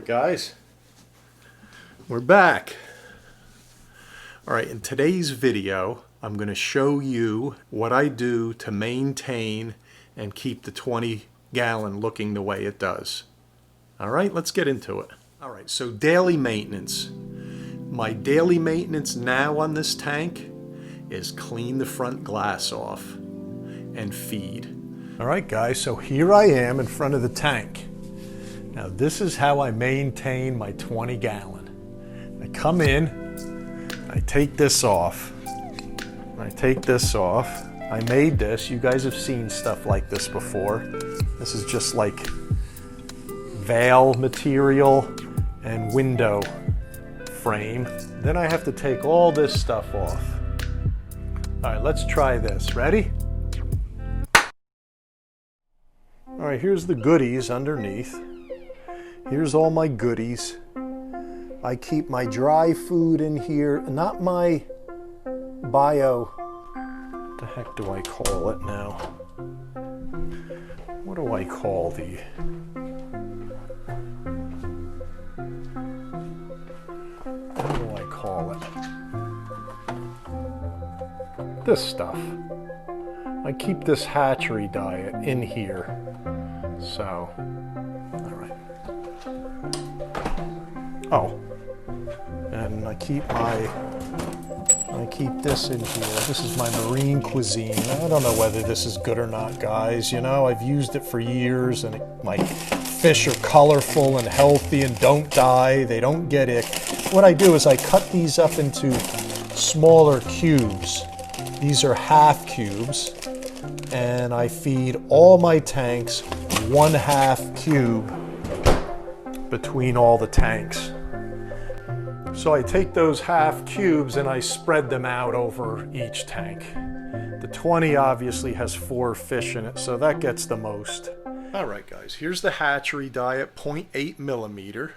Alright guys, we're back. Alright, in today's video I'm going to show you what I do to maintain and keep the 20-gallon looking the way it does. Alright, let's get into it. Alright, so daily maintenance. My daily maintenance now on this tank is clean the front glass off and feed. Alright guys, so here I am in front of the tank. Now this is how I maintain my 20-gallon. I come in, I take this off, I made this. You guys have seen stuff like this before. This is just like veil material and window frame. Then I have to take all this stuff off. All right, let's try this. Ready? All right, here's the goodies underneath. Here's all my goodies. I keep my dry food in here, not my bio. What the heck do I call it now? What do I call the... What do I call it? This stuff. I keep this hatchery diet in here. So, all right. Oh, and I keep this in here. This is my marine cuisine. I don't know whether this is good or not, guys. You know, I've used it for years, and my fish are colorful and healthy and don't die. They don't get ick. What I do is I cut these up into smaller cubes. These are half cubes, and I feed all my tanks 1/2 cube between all the tanks. So I take those half cubes and I spread them out over each tank. The 20 obviously has 4 fish in it, so that gets the most. All right guys, here's the hatchery diet, 0.8 millimeter.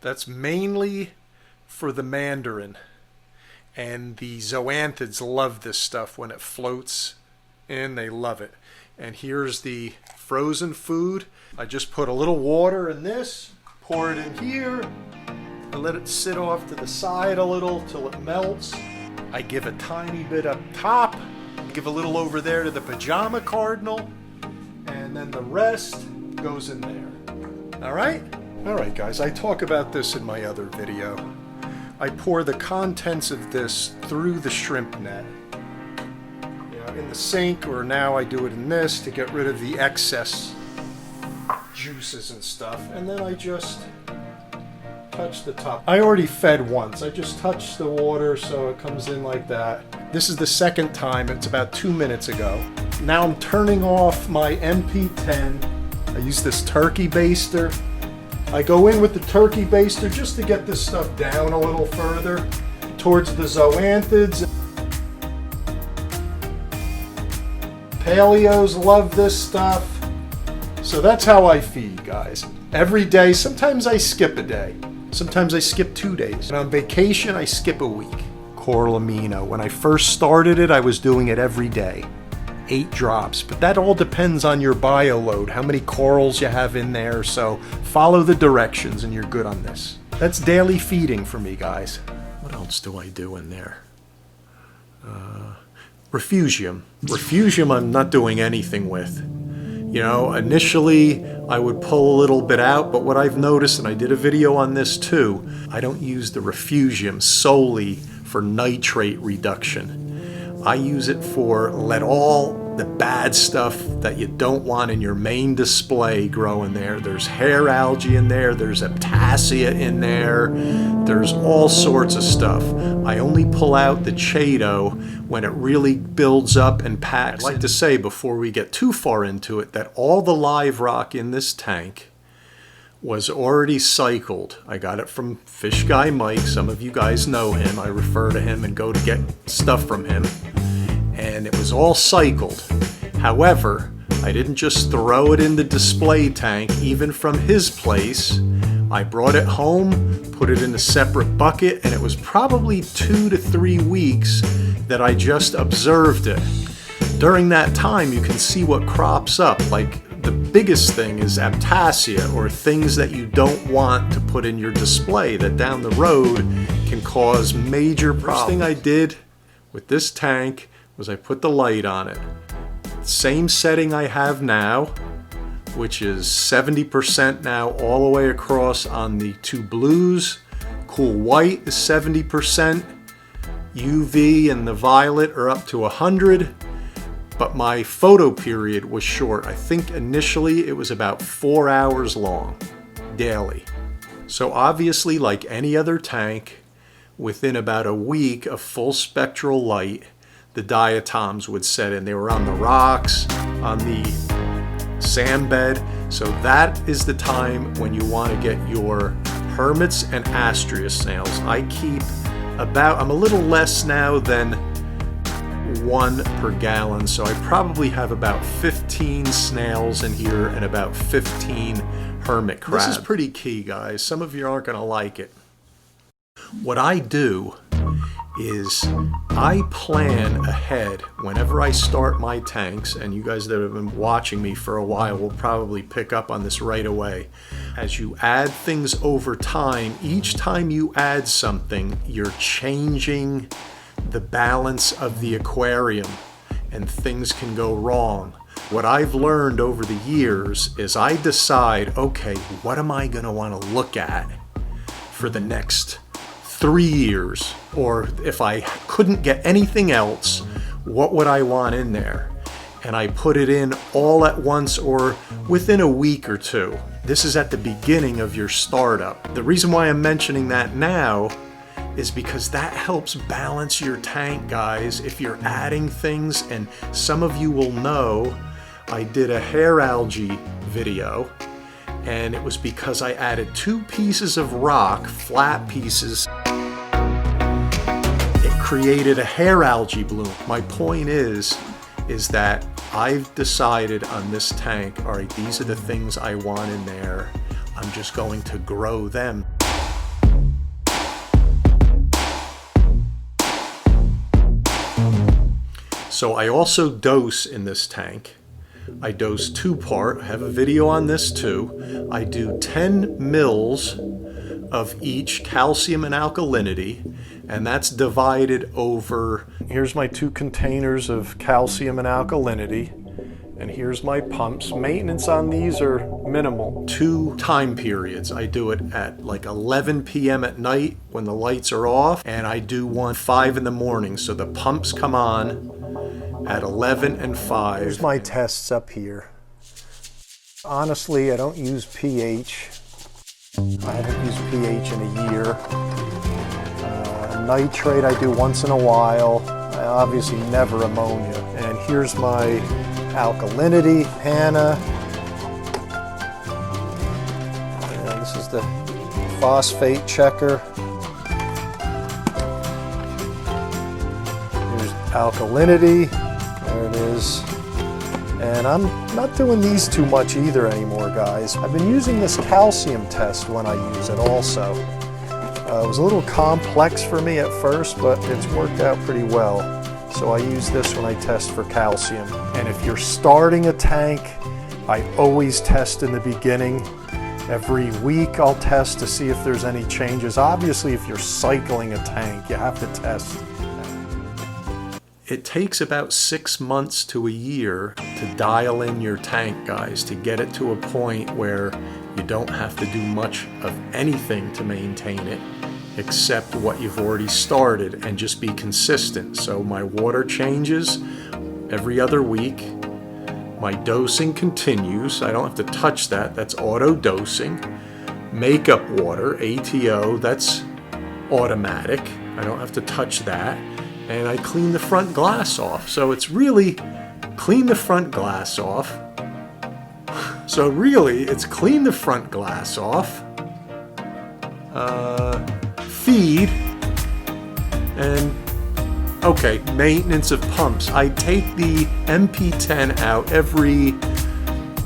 That's mainly for the mandarin. And the zoanthids love this stuff when it floats in, they love it. And here's the frozen food. I just put a little water in this, pour it in here, I let it sit off to the side a little till it melts. I give a tiny bit up top, give a little over there to the pajama cardinal, and then the rest goes in there. All right? All right, guys, I talk about this in my other video. I pour the contents of this through the shrimp net. You know, in the sink, or now I do it in this to get rid of the excess juices and stuff, and then I just touch the top. I already fed once. I just touched the water so it comes in like that. This is the second time. It's about 2 minutes ago. Now I'm turning off my MP10. I use this turkey baster. I go in with the turkey baster just to get this stuff down a little further towards the zoanthids. Paleos love this stuff. So that's how I feed, guys. Every day. Sometimes I skip a day. Sometimes I skip 2 days. And on vacation, I skip a week. Coral amino. When I first started it, I was doing it every day. 8 drops. But that all depends on your bio load, how many corals you have in there. So follow the directions and you're good on this. That's daily feeding for me, guys. What else do I do in there? Refugium. Refugium I'm not doing anything with. You know, initially I would pull a little bit out, but what I've noticed, and I did a video on this too, I don't use the refugium solely for nitrate reduction. I use it for let all the bad stuff that you don't want in your main display grow in there. There's hair algae in there, there's Aiptasia in there, there's all sorts of stuff. I only pull out the chaeto when it really builds up and packs. I'd like to say before we get too far into it that all the live rock in this tank was already cycled. I got it from Fish Guy Mike. Some of you guys know him. I refer to him and go to get stuff from him. And it was all cycled. However, I didn't just throw it in the display tank, even from his place. I brought it home, put it in a separate bucket, and it was probably 2 to 3 weeks that I just observed it. During that time, you can see what crops up, like The biggest thing is Aiptasia, or things that you don't want to put in your display that down the road can cause major problems. First thing I did with this tank was I put the light on it. Same setting I have now, which is 70% now all the way across on the two blues. Cool white is 70%. UV and the violet are up to 100. But my photo period was short. I think initially it was about 4 hours long, daily. So obviously, like any other tank, within about a week of full spectral light, the diatoms would set in. They were on the rocks, on the sand bed. So that is the time when you want to get your hermits and astrea snails. I keep about, I'm a little less now than 1 per gallon, so I probably have about 15 snails in here and about 15 hermit crabs. This is pretty key, guys. Some of you aren't going to like it. What I do is I plan ahead whenever I start my tanks, and you guys that have been watching me for a while will probably pick up on this right away. As you add things over time, each time you add something, you're changing the balance of the aquarium, and things can go wrong. What I've learned over the years is I decide, okay, what am I going to want to look at for the next 3 years? Or if I couldn't get anything else, what would I want in there? And I put it in all at once or within a week or two. This is at the beginning of your startup. The reason why I'm mentioning that now is because that helps balance your tank, guys. If you're adding things, and some of you will know, I did a hair algae video, and it was because I added 2 pieces of rock, flat pieces. It created a hair algae bloom. My point is that I've decided on this tank, all right, these are the things I want in there. I'm just going to grow them. So I also dose in this tank. I dose 2-part. I have a video on this too. I do 10 mils of each calcium and alkalinity, and that's divided over. Here's my 2 containers of calcium and alkalinity, and here's my pumps. Maintenance on these are minimal. 2 time periods. I do it at like 11 p.m. at night when the lights are off, and I do one 5 in the morning. So the pumps come on at 11 and 5. Here's my tests up here. Honestly, I don't use pH. I haven't used pH in a year. Nitrate I do once in a while. Obviously never ammonia. And here's my alkalinity, HANA. And this is the phosphate checker. Here's alkalinity. There it is. And I'm not doing these too much either anymore, guys. I've been using this calcium test when I use it also. It was a little complex for me at first, but it's worked out pretty well. So I use this when I test for calcium. And if you're starting a tank, I always test in the beginning. Every week I'll test to see if there's any changes. Obviously, if you're cycling a tank, you have to test. It takes about 6 months to a year to dial in your tank, guys, to get it to a point where you don't have to do much of anything to maintain it except what you've already started, and just be consistent. So my water changes every other week. My dosing continues. I don't have to touch that. That's auto dosing. Makeup water, ATO, that's automatic. I don't have to touch that. And I clean the front glass off. So it's really clean the front glass off. So really, it's clean the front glass off, feed, and okay, maintenance of pumps. I take the MP10 out every,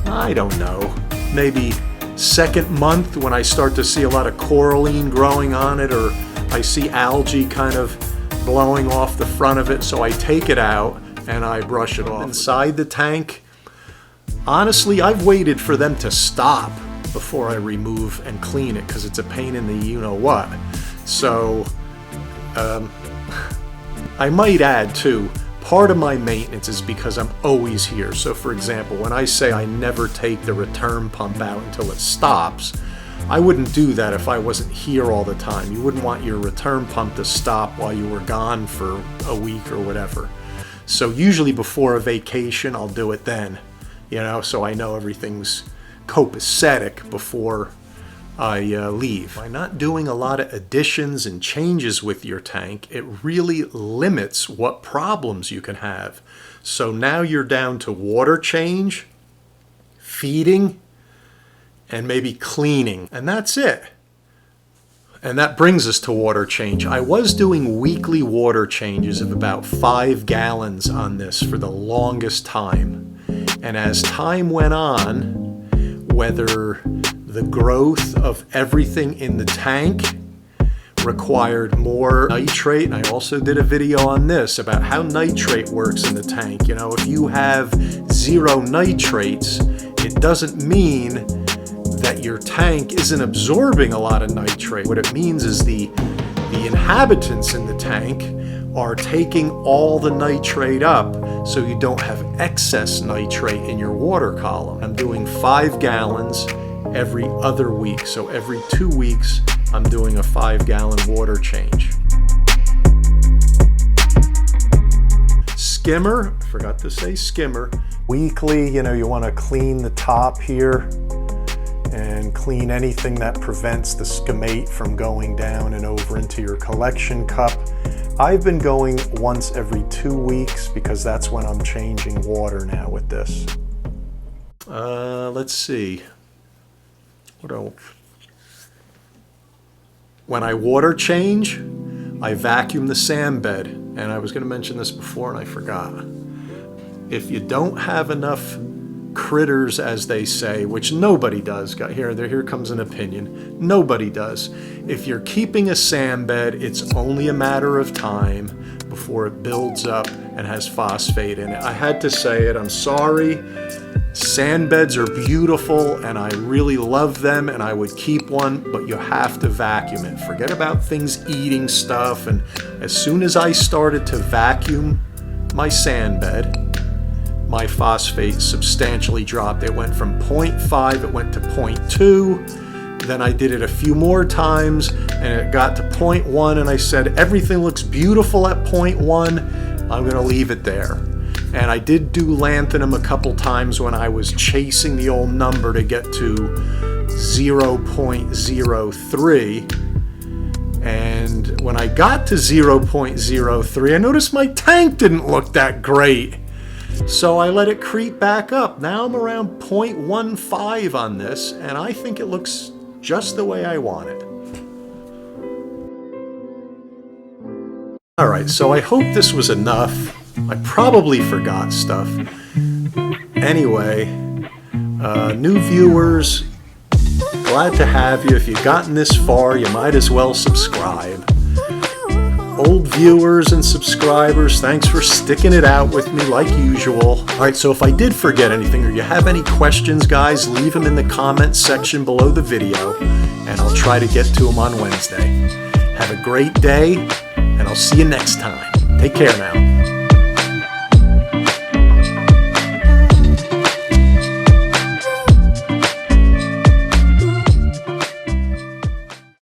I don't know, maybe second month when I start to see a lot of coralline growing on it, or I see algae kind of blowing off the front of it. So I take it out and I brush it off. Inside the tank, Honestly, I've waited for them to stop before I remove and clean it because it's a pain in the you-know-what. So, I might add too, part of my maintenance is because I'm always here. So for example, when I say I never take the return pump out until it stops, I wouldn't do that if I wasn't here all the time. You wouldn't want your return pump to stop while you were gone for a week or whatever. So usually before a vacation, I'll do it then, you know, so I know everything's copacetic before I leave. By not doing a lot of additions and changes with your tank, it really limits what problems you can have. So now you're down to water change, feeding, and maybe cleaning, and that's it. And that brings us to water change. I was doing weekly water changes of about 5 gallons on this for the longest time. And as time went on, whether the growth of everything in the tank required more nitrate, and I also did a video on this about how nitrate works in the tank. You know, if you have 0 nitrates, it doesn't mean that your tank isn't absorbing a lot of nitrate. What it means is the inhabitants in the tank are taking all the nitrate up so you don't have excess nitrate in your water column. I'm doing 5 gallons every other week, so every 2 weeks I'm doing a 5-gallon water change. Skimmer, I forgot to say skimmer. Weekly, you know, you want to clean the top here and clean anything that prevents the skimmate from going down and over into your collection cup. I've been going once every 2 weeks because that's when I'm changing water now with this. Let's see. What else? When I water change, I vacuum the sand bed. And I was going to mention this before and I forgot. If you don't have enough critters, as they say, which nobody does. Here comes an opinion. Nobody does. If you're keeping a sand bed, it's only a matter of time before it builds up and has phosphate in it. I had to say it. I'm sorry. Sand beds are beautiful and I really love them and I would keep one, but you have to vacuum it. Forget about things eating stuff. And as soon as I started to vacuum my sand bed, my phosphate substantially dropped. It went from 0.5, it went to 0.2. Then I did it a few more times and it got to 0.1 and I said, everything looks beautiful at 0.1. I'm gonna leave it there. And I did do lanthanum a couple times when I was chasing the old number to get to 0.03. And when I got to 0.03, I noticed my tank didn't look that great. So I let it creep back up. Now I'm around 0.15 on this, and I think it looks just the way I want it. All right, so I hope this was enough. I probably forgot stuff. Anyway, new viewers, glad to have you. If you've gotten this far, you might as well subscribe. Old viewers and subscribers, thanks for sticking it out with me like usual. All right, so if I did forget anything or you have any questions, guys, leave them in the comments section below the video, and I'll try to get to them on Wednesday. Have a great day, and I'll see you next time. Take care now.